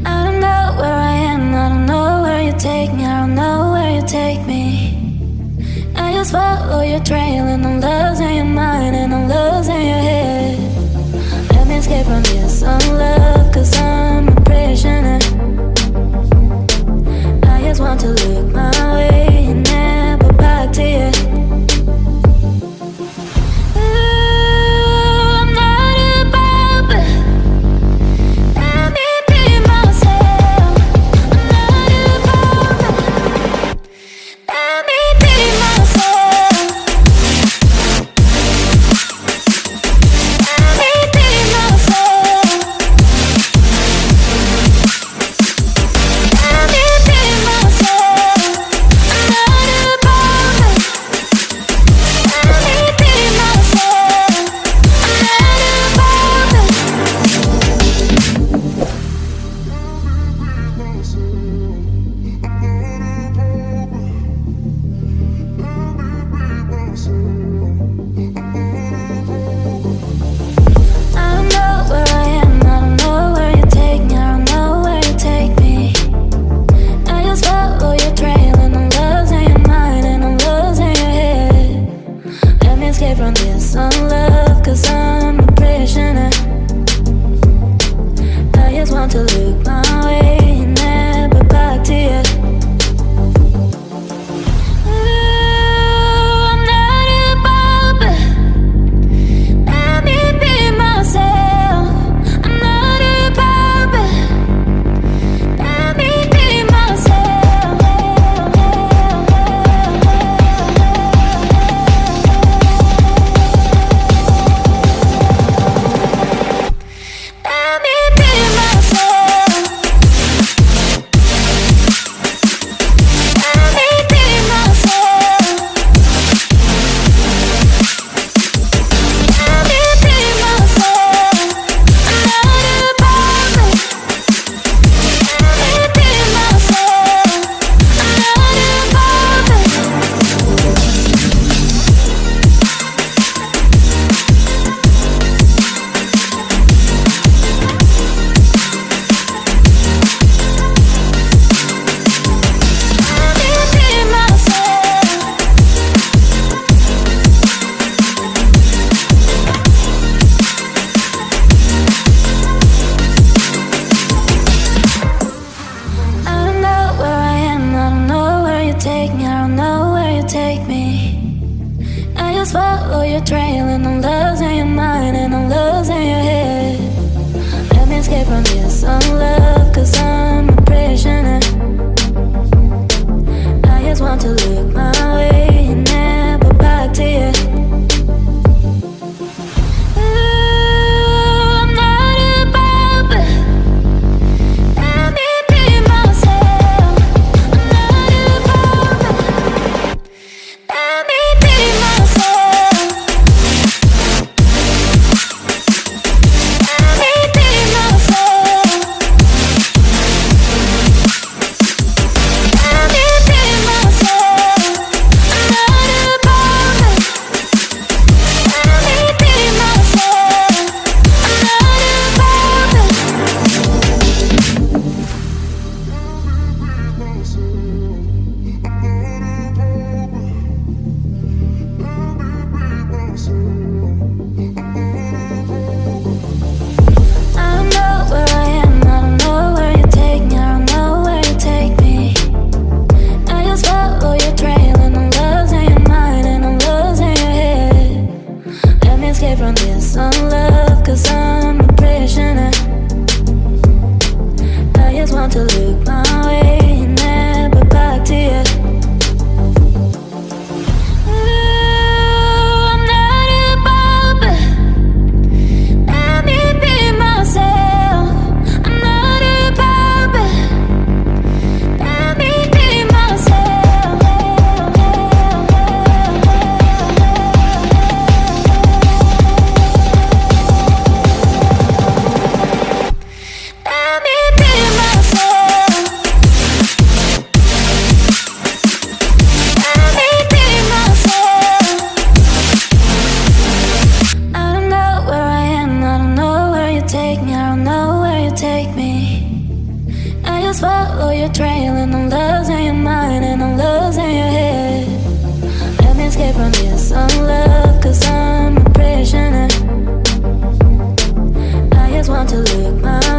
I don't know where I am, I don't know where you take me, I don't know where you take me. I just follow your trail and I'm losing your mind and I'm losing your head. Let me escape from this love, cause I'm a prisoner. I just want to look my way and never back to you. just follow your trail, and I'm losing your mind, and I'm losing your head. Let me escape from this unlove, cause I'm a prisoner. I just want to look my